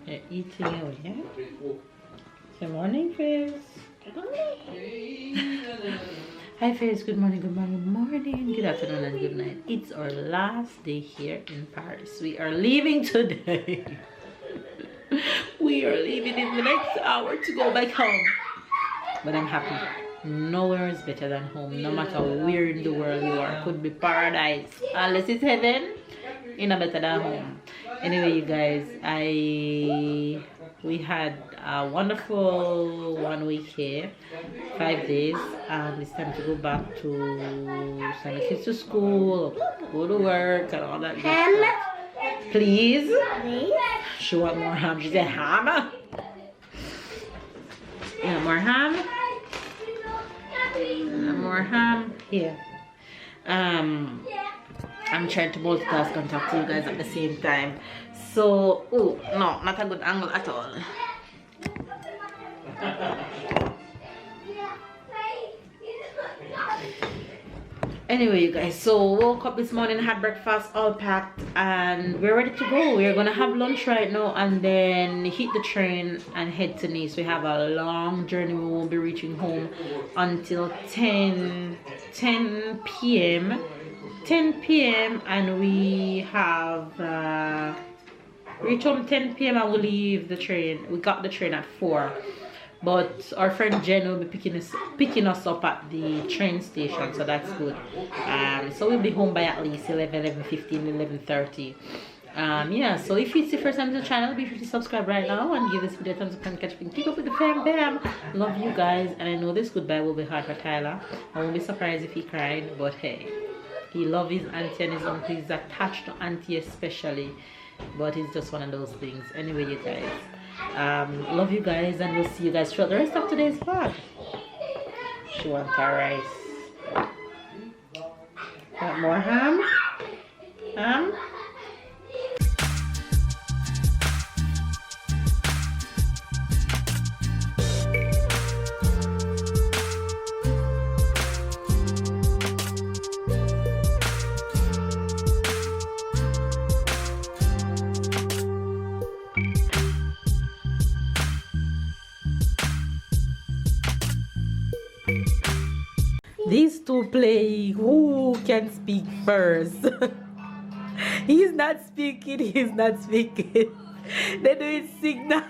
You're eating out, yeah? Good morning, Fizz. Hi, Fizz. Good morning, good morning, good morning. Good afternoon and good night. It's our last day here in Paris. We are leaving today. We are leaving in the next hour to go back home. But I'm happy. Nowhere is better than home. No matter where in the world you are. Could be paradise. Unless it's heaven, it's not better than home. Anyway, you guys, we had a wonderful 1 week here, 5 days, and it's time to go back to send the kids to school, go to work, and all that good stuff. Please. She want more ham. She said ham. Yeah, more ham. More ham here. I'm trying to multitask and talk to you guys at the same time. So, oh no, not a good angle at all. Anyway, you guys, so woke up this morning, had breakfast, all packed, and we're ready to go. We're gonna have lunch right now and then hit the train and head to Nice. We have a long journey. We won't be reaching home until 10 p.m. 10 p.m. and we have reach home 10 p.m. and we leave the train. We got the train at 4. But our friend Jen will be picking us up at the train station, so that's good. So we'll be home by at least 11:15, 11:30. Yeah, so if it's the first time to the channel, be sure to subscribe right now and give this video a thumbs up and catch up and keep up with the fam bam. Love you guys, and I know this goodbye will be hard for Tyler. I won't be surprised if he cried, but hey, he loves his auntie and his uncle. He's attached to auntie especially, but it's just one of those things. Anyway, you guys, love you guys, and we'll see you guys throughout the rest of today's vlog. She wants her rice. Want more ham? Ham? These two play who can speak first. He's not speaking, he's not speaking. They're doing signals.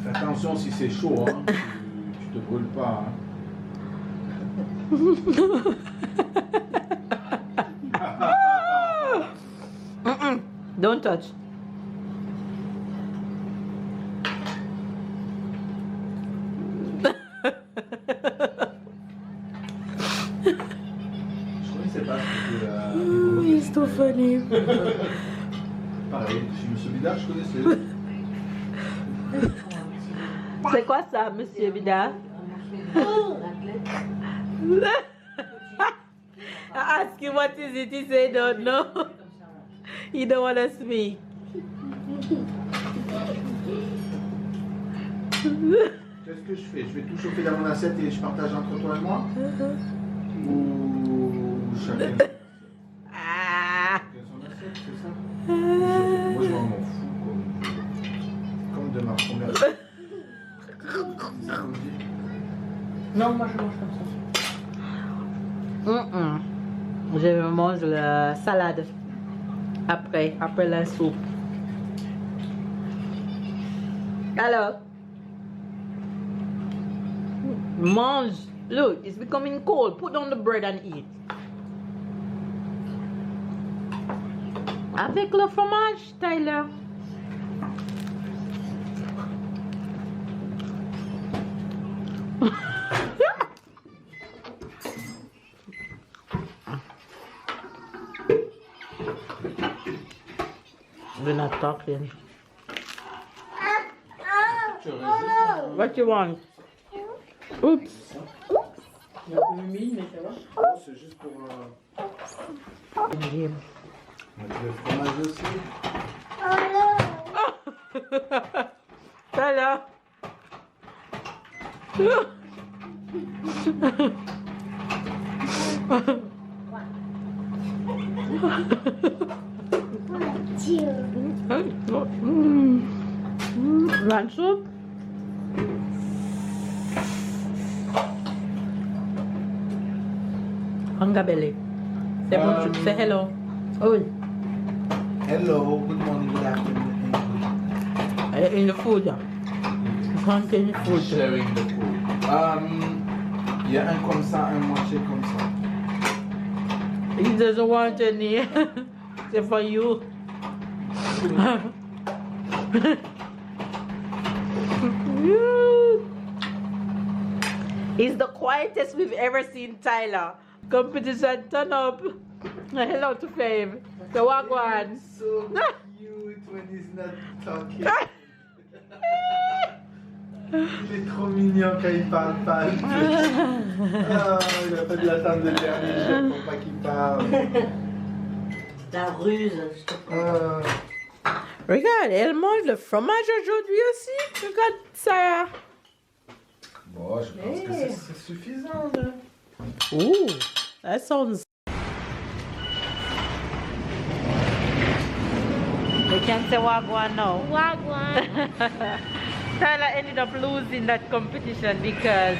Attention si c'est chaud, hein. Tu te brûles pas. Hein. Don't touch. Je connaissais pas ce que He's too funny. Pareil, chez Monsieur Bidard, je connaissais. C'est quoi ça, Monsieur Bida? I ask him what is it, he said don't know. He don't want to speak. Qu'est-ce que je fais? Je vais tout chauffer dans mon assiette et je partage entre toi et moi? Ou chacun son assiette, c'est ça? Moi je m'en fous comme de ma première. Non, moi je mange comme ça. Je mange la salade après la soupe. Alors, mange. Look, it's becoming cold. Put down the bread and eat. Avec le fromage, Tyler. We're not talking. What you want? Oops. C'est juste pour. Mettre le fromage aussi. Ça là. Lunch soup. Hunger belly. Say hello. Oh, Hello, good morning, good afternoon. in the food. Contain food. Sharing the food. Il y a un comme ça, un moitié comme ça. He doesn't want any. It's for you. He's the quietest we've ever seen Tyler. Competition turn up. Hello to fame. So walk one. So cute when he's not talking. Il est trop mignon quand il parle pas. Ah, il a fait de l'attendre le dernier jour pour pas qu'il parle. La ruse, je te prends. Regarde, elle mange le fromage aujourd'hui aussi. Regarde ça. Bon, je pense que c'est suffisant. Là. Ooh, that sounds. We can say Wagwan now. Wagwan. Tyler ended up losing that competition because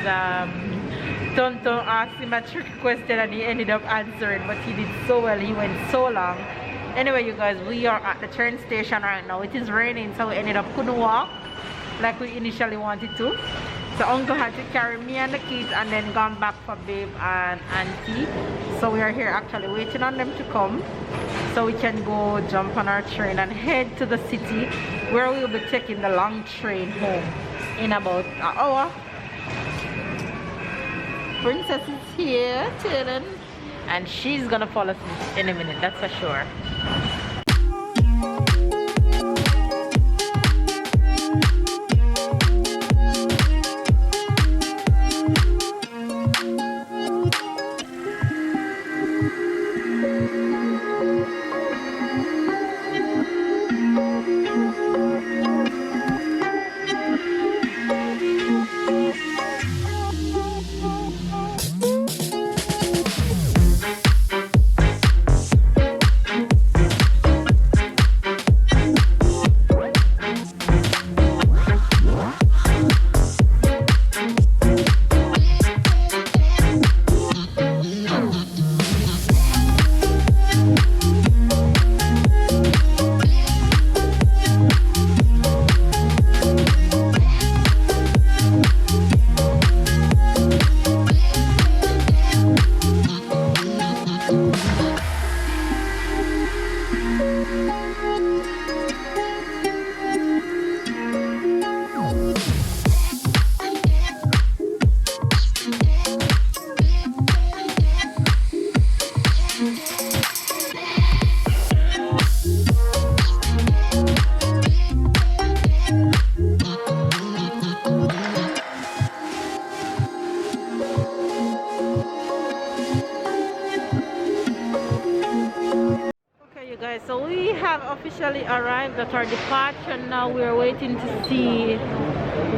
Tonton asked him a tricky question and he ended up answering, but he did so well, he went so long. Anyway, you guys, we are at the train station right now. It is raining, so we ended up couldn't walk like we initially wanted to. So uncle had to carry me and the kids and then gone back for babe and auntie. So we are here actually waiting on them to come so we can go jump on our train and head to the city where we will be taking the long train home in about an hour. Princess is here chilling and she's gonna fall asleep in a minute, that's for sure. So we have officially arrived at our departure. Now we are waiting to see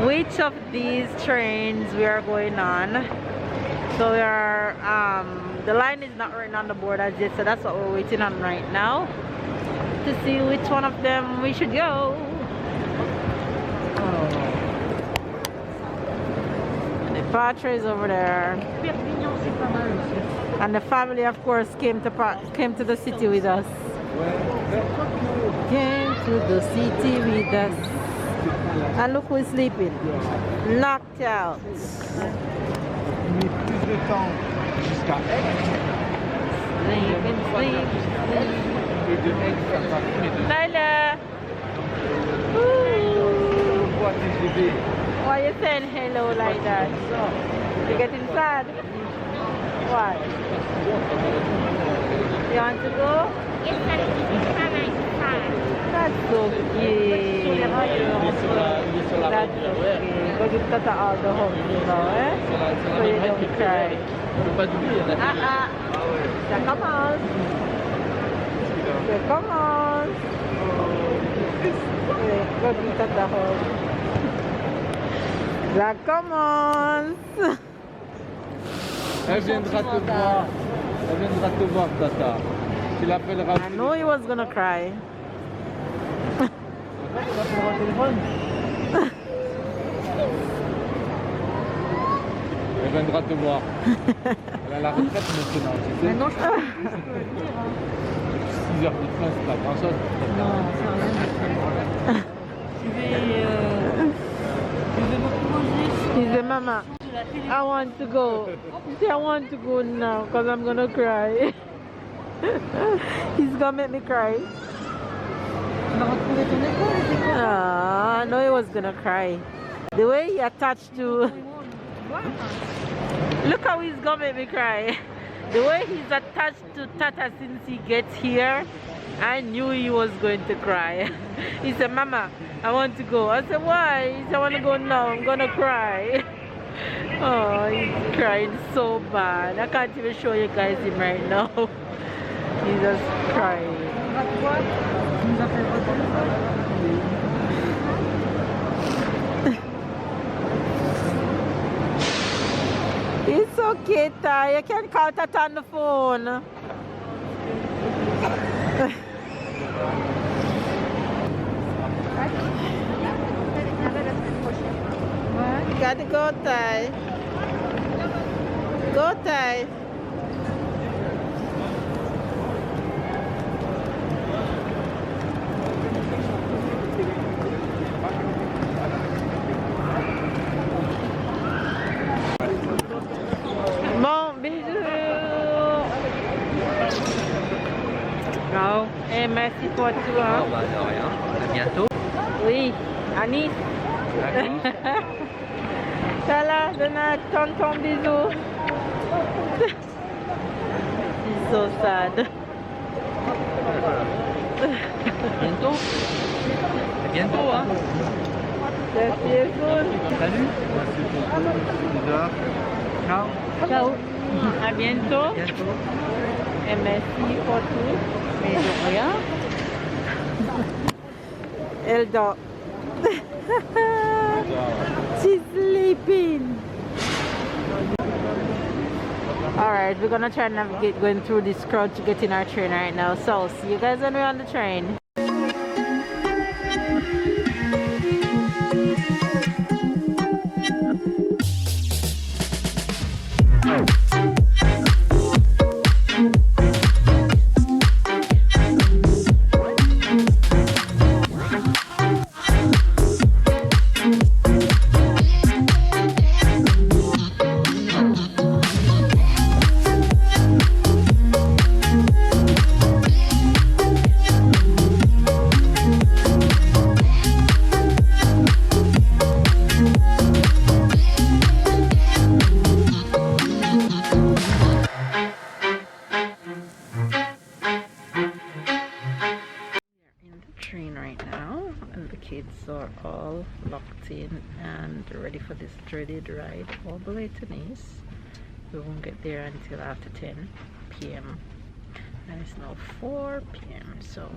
which of these trains we are going on. So we are the line is not written on the board as yet, so that's what we're waiting on right now to see which one of them we should go. The departure is over there. And the family of course came to the city with us. Came to the city with us. And look who's sleeping. Knocked out. Sleep. Lila. Why are you saying hello like that? You're getting sad? Why? You want to go? That's so cute. That's so cute. Go give Tata all the hugs, you know, eh? So you don't cry. Come on. say, come on. Go give Tata a hug. Là, commence. Elle viendra te voir. Elle viendra te voir, Tata. Tu l'appelleras. I know he was gonna cry. Elle viendra te voir. Elle a la retraite maintenant, tu sais. Maintenant, je peux 6 heures de train, c'est pas grand chose. Non, c'est rien. Je vais me poser. He said, Mama, I want to go. He said, I want to go now because I'm gonna cry. He's gonna make me cry. Tu vas retrouver ton école. Ah, I know he was gonna cry. The way he attached to. Look how he's gonna make me cry. The way he's attached to Tata since he gets here, I knew he was going to cry. He said, Mama, I want to go. I said, why? He said, I want to go now. I'm gonna cry. Oh, he's crying so bad. I can't even show you guys him right now. He's just crying. It's okay, Ty. You can call Tata on the phone. Gotta go, Ty. Go, Ty. Bon, bisous. Oh, et merci pour tout. Hein. Bah, de rien. À bientôt. Oui, à Nice. D'accord. Voilà, donne un tonton bisou. He's so sad. Bientôt. À bientôt, hein. That's beautiful. Salut. Ciao. Ciao. À bientôt. Bientôt. Et merci pour tout. Mais de rien. Elle dort. She's sleeping. Alright, we're gonna try and navigate going through this crowd to get in our train right now. So, see you guys when we're on the train. Kids are all locked in and ready for this dreaded ride all the way to Nice. We won't get there until after 10 p.m. and it's now 4 p.m. so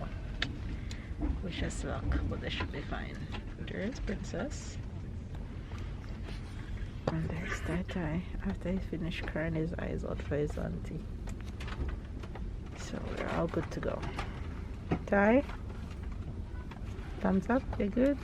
wish us luck, but they should be fine. There's Princess and there's Tai after he finished crying his eyes out for his auntie. So we're all good to go. Tai? Thumbs up, you're good?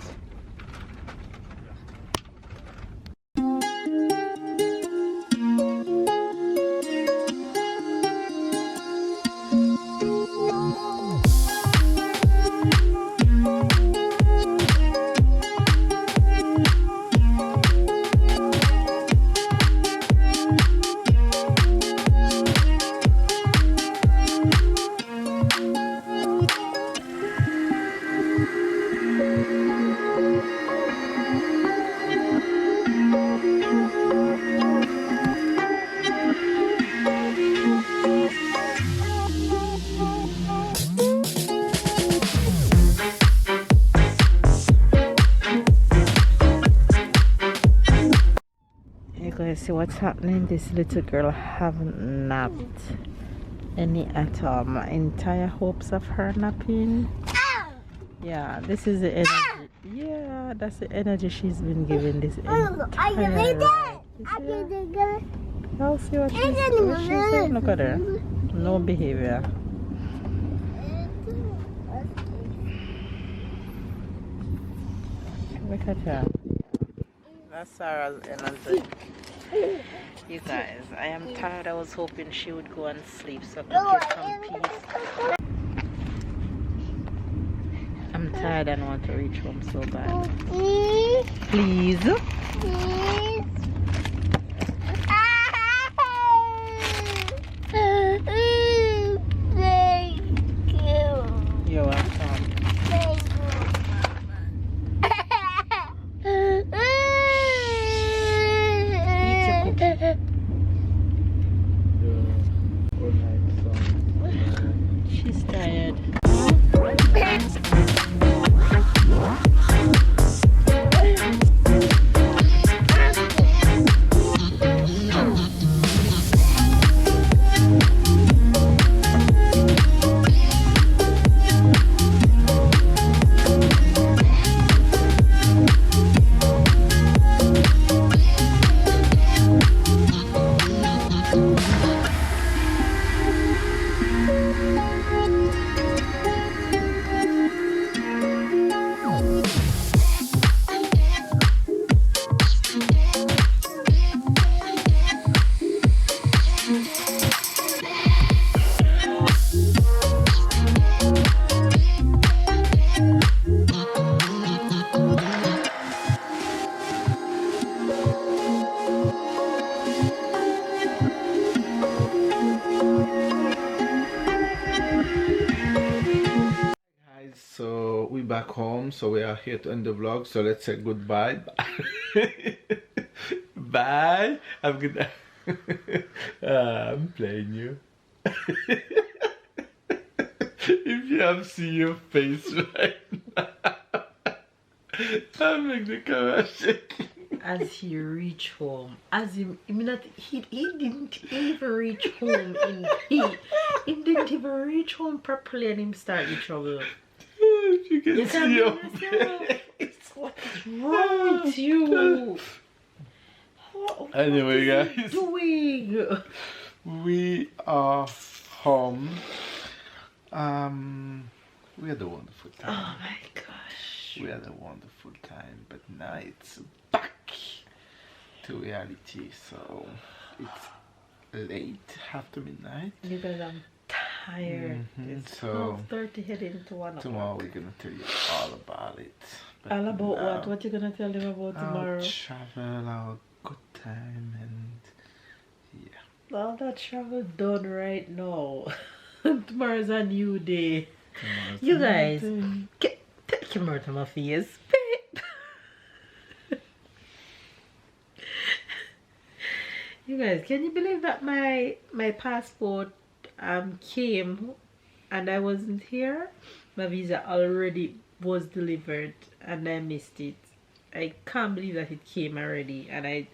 See what's happening. This little girl haven't napped any at all. My entire hopes of her napping. Yeah, this is the energy. Yeah, that's the energy she's been given this entire ride. I'll see what she's saying. Look at her. No behavior. Look at her. That's Sarah's energy. You guys, I am tired. I was hoping she would go and sleep so I could get some peace. I'm tired and want to reach home so bad. Please. Thank you. You're welcome. Thank you, Eat your cookie. She's tired. So we back home, so we are here to end the vlog, so let's say goodbye. Bye, have a good night. I'm playing you. If you have seen your face right now, I'll make the camera shake. As he reached home, as he didn't even reach home he didn't even reach home properly and him start in trouble. If you can see your face. What's wrong with you? Anyway, what is he guys, doing? we are home. We had a wonderful time. Oh my gosh. We had a wonderful time, but now it's back to reality. So it's late after midnight. Because I'm tired. It's So 12:30 heading to 1 o'clock. tomorrow we're gonna tell you all about it. But All about now, what? What you gonna tell them about tomorrow? Our travel, our good time, and yeah. All that travel done right now. Tomorrow's a new day. Tomorrow's You a new guys, day. take your mouth to my face. You guys, can you believe that my passport came and I wasn't here? My visa already was delivered and I missed it. I can't believe that it came already and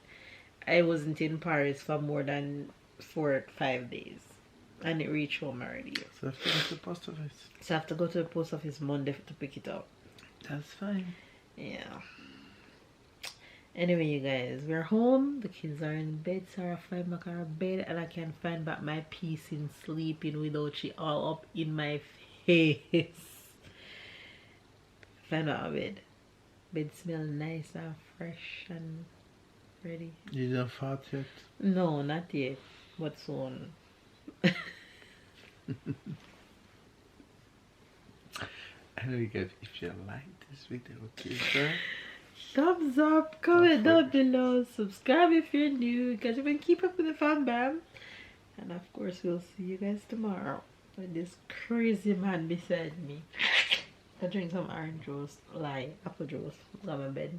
I wasn't in Paris for more than 4 or 5 days and it reached home already. So I have to go to the post office. So I have to go to the post office Monday to pick it up. That's fine. Yeah. Anyway, you guys, we're home. The kids are in bed. Sarah find back her bed, and I can find back my peace in sleeping without she all up in my face. Find out her bed. Bed smell nice and fresh and ready. You didn't fart yet? No, not yet, but soon. Anyway, guys, if you like this video, okay, Thumbs up, comment down below, subscribe if you're new, because you can keep up with the fam bam. And of course, we'll see you guys tomorrow with this crazy man beside me. I drink some orange juice, apple juice, go to my bed.